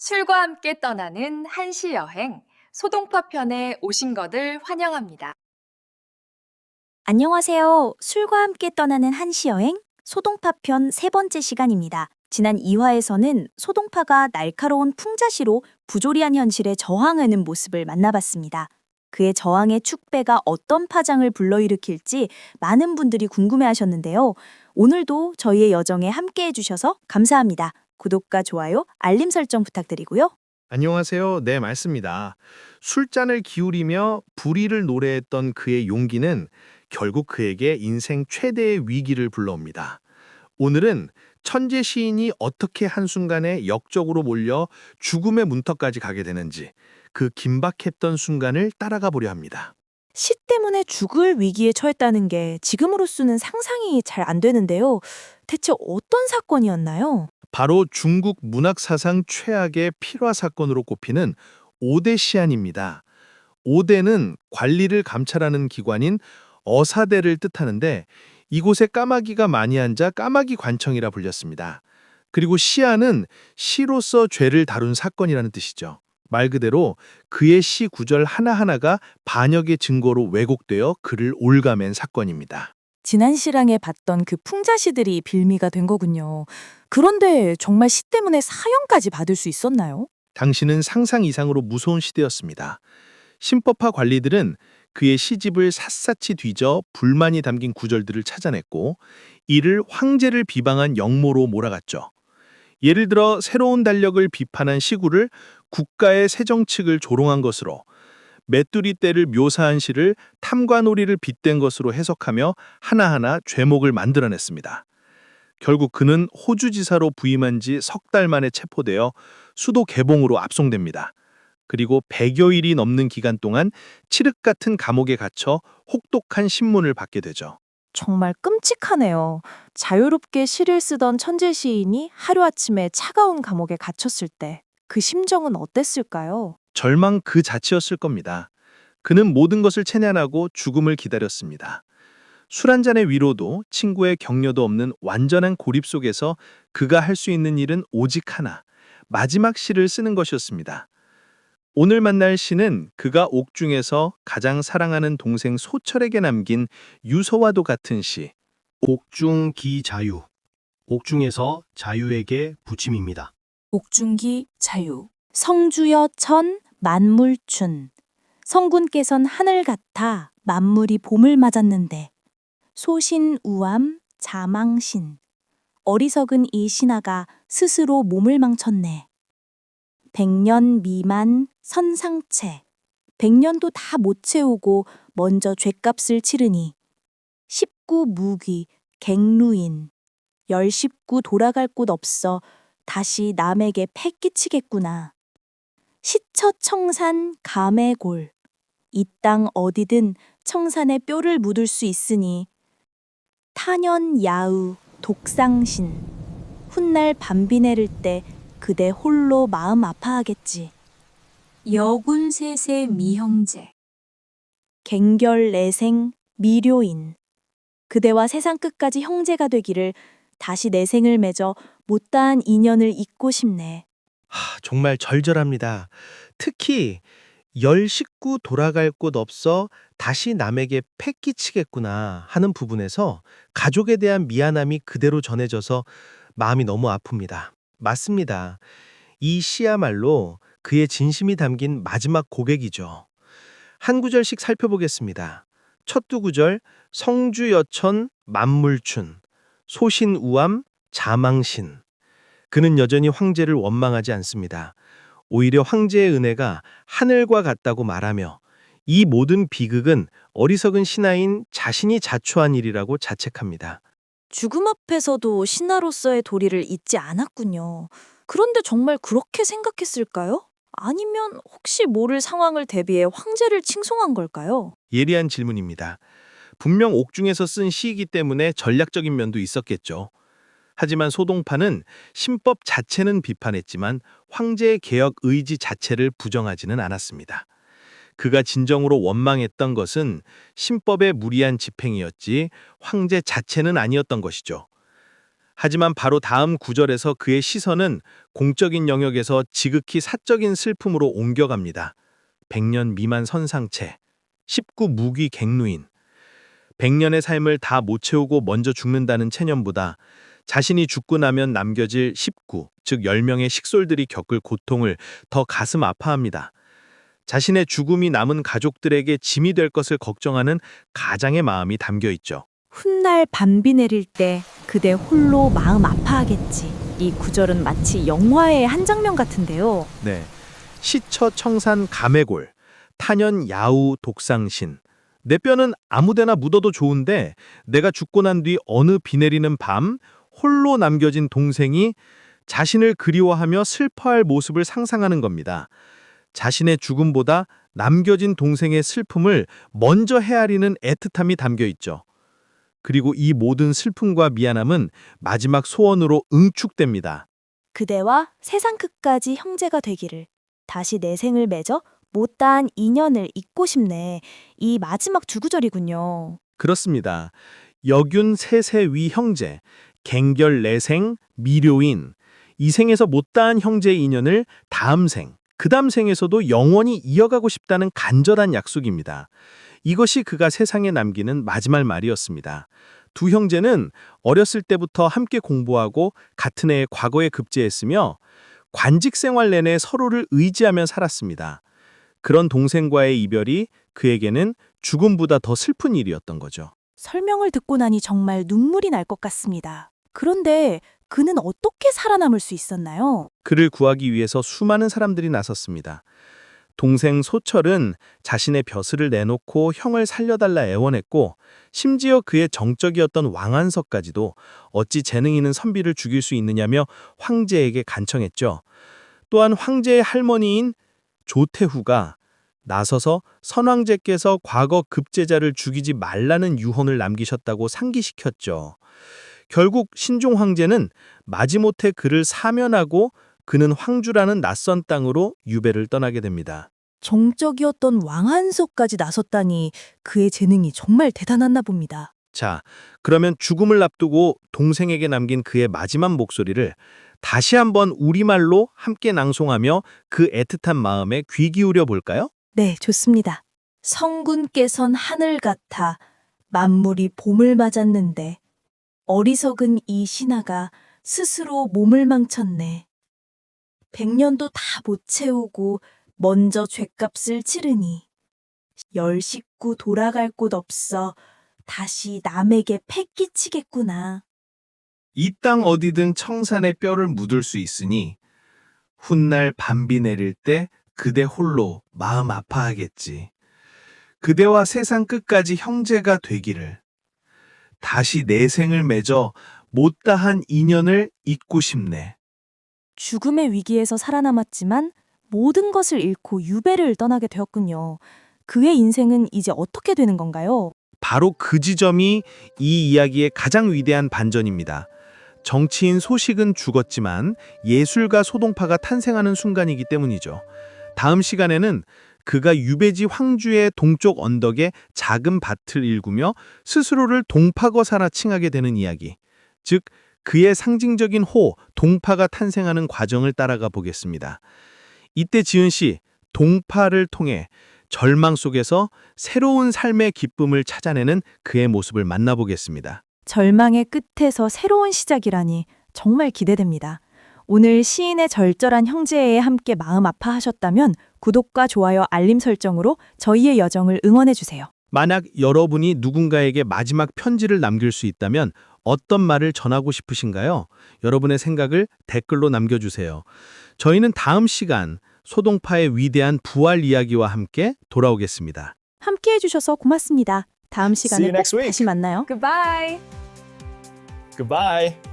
술과 함께 떠나는 한시 여행, 소동파 편에 오신 것을 환영합니다. 안녕하세요. 술과 함께 떠나는 한시 여행 소동파편 세 번째 시간입니다. 지난 2화에서는 소동파가 날카로운 풍자시로 부조리한 현실에 저항하는 모습을 만나봤습니다. 그의 저항의 축배가 어떤 파장을 불러일으킬지 많은 분들이 궁금해하셨는데요. 오늘도 저희의 여정에 함께해 주셔서 감사합니다. 구독과 좋아요, 알림 설정 부탁드리고요. 안녕하세요. 네, 맞습니다. 술잔을 기울이며 불의를 노래했던 그의 용기는 결국 그에게 인생 최대의 위기를 불러옵니다. 오늘은 천재 시인이 어떻게 한순간에 역적으로 몰려 죽음의 문턱까지 가게 되는지 그 긴박했던 순간을 따라가 보려 합니다. 시 때문에 죽을 위기에 처했다는 게 지금으로서는 상상이 잘 안 되는데요. 대체 어떤 사건이었나요? 바로 중국 문학 사상 최악의 필화 사건으로 꼽히는 오대 시한입니다. 오대는 관리를 감찰하는 기관인 어사대를 뜻하는데 이곳에 까마귀가 많이 앉아 까마귀 관청이라 불렸습니다. 그리고 시한은 시로서 죄를 다룬 사건이라는 뜻이죠. 말 그대로 그의 시 구절 하나하나가 반역의 증거로 왜곡되어 그를 올가맨 사건입니다. 지난 시랑에 봤던 그 풍자시들이 빌미가 된 거군요. 그런데 정말 시 때문에 사형까지 받을 수 있었나요? 당시는 상상 이상으로 무서운 시대였습니다. 신법파 관리들은 그의 시집을 샅샅이 뒤져 불만이 담긴 구절들을 찾아냈고 이를 황제를 비방한 역모로 몰아갔죠. 예를 들어 새로운 달력을 비판한 시구를 국가의 새정칙을 조롱한 것으로 메뚜리 떼를 묘사한 시를 탐관오리를 빗댄 것으로 해석하며 하나하나 죄목을 만들어냈습니다. 결국 그는 호주지사로 부임한 지 석 달 만에 체포되어 수도 개봉으로 압송됩니다. 그리고 100여일이 넘는 기간 동안 칠흑 같은 감옥에 갇혀 혹독한 신문을 받게 되죠. 정말 끔찍하네요. 자유롭게 시를 쓰던 천재 시인이 하루아침에 차가운 감옥에 갇혔을 때 그 심정은 어땠을까요? 절망 그 자체였을 겁니다. 그는 모든 것을 체면하고 죽음을 기다렸습니다. 술 한 잔의 위로도 친구의 격려도 없는 완전한 고립 속에서 그가 할 수 있는 일은 오직 하나, 마지막 시를 쓰는 것이었습니다. 오늘 만날 시는 그가 옥중에서 가장 사랑하는 동생 소철에게 남긴 유서와도 같은 시, 옥중 기자유. 옥중에서 자유에게 부침입니다. 옥중기 자유. 성주여 천 만물춘. 성군께선 하늘 같아 만물이 봄을 맞았는데 소신우암 자망신. 어리석은 이 신하가 스스로 몸을 망쳤네. 100년 미만 선상체. 100년도 다 못 채우고 먼저 죗값을 치르니. 19 무귀 갱루인. 10식구 돌아갈 곳 없어 다시 남에게 패 끼치겠구나. 시처청산 감해골. 이 땅 어디든 청산에 뼈를 묻을 수 있으니 타년 야우 독상신. 훗날 밤비 내릴 때 그대 홀로 마음 아파하겠지. 여군세세 미형제. 갱결 내생 미료인. 그대와 세상 끝까지 형제가 되기를 다시 내 생을 맺어 못다한 인연을 잇고 싶네. 정말 절절합니다. 특히 열 식구 돌아갈 곳 없어 다시 남에게 패 끼치겠구나 하는 부분에서 가족에 대한 미안함이 그대로 전해져서 마음이 너무 아픕니다. 맞습니다. 이 시야말로 그의 진심이 담긴 마지막 고백이죠. 한 구절씩 살펴보겠습니다. 첫 두 구절 성주여천 만물춘 소신우암 자망신. 그는 여전히 황제를 원망하지 않습니다. 오히려 황제의 은혜가 하늘과 같다고 말하며 이 모든 비극은 어리석은 신하인 자신이 자초한 일이라고 자책합니다. 죽음 앞에서도 신하로서의 도리를 잊지 않았군요. 그런데 정말 그렇게 생각했을까요? 아니면 혹시 모를 상황을 대비해 황제를 칭송한 걸까요? 예리한 질문입니다. 분명 옥중에서 쓴 시이기 때문에 전략적인 면도 있었겠죠. 하지만 소동파는 신법 자체는 비판했지만 황제의 개혁 의지 자체를 부정하지는 않았습니다. 그가 진정으로 원망했던 것은 신법의 무리한 집행이었지 황제 자체는 아니었던 것이죠. 하지만 바로 다음 구절에서 그의 시선은 공적인 영역에서 지극히 사적인 슬픔으로 옮겨갑니다. 100년 미만 선상체, 19 무기 갱노인. 100년의 삶을 다 못 채우고 먼저 죽는다는 체념보다 자신이 죽고 나면 남겨질 19, 즉 10명의 식솔들이 겪을 고통을 더 가슴 아파합니다. 자신의 죽음이 남은 가족들에게 짐이 될 것을 걱정하는 가장의 마음이 담겨 있죠. 훗날 밤비 내릴 때 그대 홀로 마음 아파하겠지. 이 구절은 마치 영화의 한 장면 같은데요. 네. 시처 청산 감해골, 탄연 야우 독상신. 내 뼈는 아무데나 묻어도 좋은데 내가 죽고 난 뒤 어느 비 내리는 밤 홀로 남겨진 동생이 자신을 그리워하며 슬퍼할 모습을 상상하는 겁니다. 자신의 죽음보다 남겨진 동생의 슬픔을 먼저 헤아리는 애틋함이 담겨 있죠. 그리고 이 모든 슬픔과 미안함은 마지막 소원으로 응축됩니다. 그대와 세상 끝까지 형제가 되기를. 다시 내 생을 맺어 못다한 인연을 잇고 싶네. 이 마지막 두 구절이군요. 그렇습니다. 여균 세세위 형제, 갱결 내생, 미료인. 이 생에서 못다한 형제의 인연을 다음 생, 그 다음 생에서도 영원히 이어가고 싶다는 간절한 약속입니다. 이것이 그가 세상에 남기는 마지막 말이었습니다. 두 형제는 어렸을 때부터 함께 공부하고 같은 해에 과거에 급제했으며 관직 생활 내내 서로를 의지하며 살았습니다. 그런 동생과의 이별이 그에게는 죽음보다 더 슬픈 일이었던 거죠. 설명을 듣고 나니 정말 눈물이 날 것 같습니다. 그런데 그는 어떻게 살아남을 수 있었나요? 그를 구하기 위해서 수많은 사람들이 나섰습니다. 동생 소철은 자신의 벼슬을 내놓고 형을 살려달라 애원했고 심지어 그의 정적이었던 왕한석까지도 어찌 재능 있는 선비를 죽일 수 있느냐며 황제에게 간청했죠. 또한 황제의 할머니인 조태후가 나서서 선왕제께서 과거 급제자를 죽이지 말라는 유언을 남기셨다고 상기시켰죠. 결국 신종 황제는 마지못해 그를 사면하고 그는 황주라는 낯선 땅으로 유배를 떠나게 됩니다. 정적이었던 왕한석까지 나섰다니 그의 재능이 정말 대단했나 봅니다. 자, 그러면 죽음을 앞두고 동생에게 남긴 그의 마지막 목소리를 다시 한번 우리말로 함께 낭송하며 그 애틋한 마음에 귀 기울여 볼까요? 네, 좋습니다. 성군께선 하늘 같아 만물이 봄을 맞았는데 어리석은 이 신하가 스스로 몸을 망쳤네. 100년도 다 못 채우고 먼저 죗값을 치르니 열 식구 돌아갈 곳 없어 다시 남에게 패 끼치겠구나. 이 땅 어디든 청산의 뼈를 묻을 수 있으니 훗날 밤비 내릴 때 그대 홀로 마음 아파하겠지. 그대와 세상 끝까지 형제가 되기를. 다시 내 생을 맺어 못다한 인연을 잇고 싶네. 죽음의 위기에서 살아남았지만 모든 것을 잃고 유배를 떠나게 되었군요. 그의 인생은 이제 어떻게 되는 건가요? 바로 그 지점이 이 이야기의 가장 위대한 반전입니다. 정치인 소식은 죽었지만 예술가 소동파가 탄생하는 순간이기 때문이죠. 다음 시간에는 그가 유배지 황주의 동쪽 언덕에 작은 밭을 일구며 스스로를 동파거사라 칭하게 되는 이야기, 즉 그의 상징적인 호, 동파가 탄생하는 과정을 따라가 보겠습니다. 이때 지은 씨, 동파를 통해 절망 속에서 새로운 삶의 기쁨을 찾아내는 그의 모습을 만나보겠습니다. 절망의 끝에서 새로운 시작이라니 정말 기대됩니다. 오늘 시인의 절절한 형제에 함께 마음 아파하셨다면 구독과 좋아요, 알림 설정으로 저희의 여정을 응원해주세요. 만약 여러분이 누군가에게 마지막 편지를 남길 수 있다면 어떤 말을 전하고 싶으신가요? 여러분의 생각을 댓글로 남겨주세요. 저희는 다음 시간 소동파의 위대한 부활 이야기와 함께 돌아오겠습니다. 함께 해주셔서 고맙습니다. 다음 See 시간에 you 꼭 next week. 다시 만나요. Goodbye. Goodbye.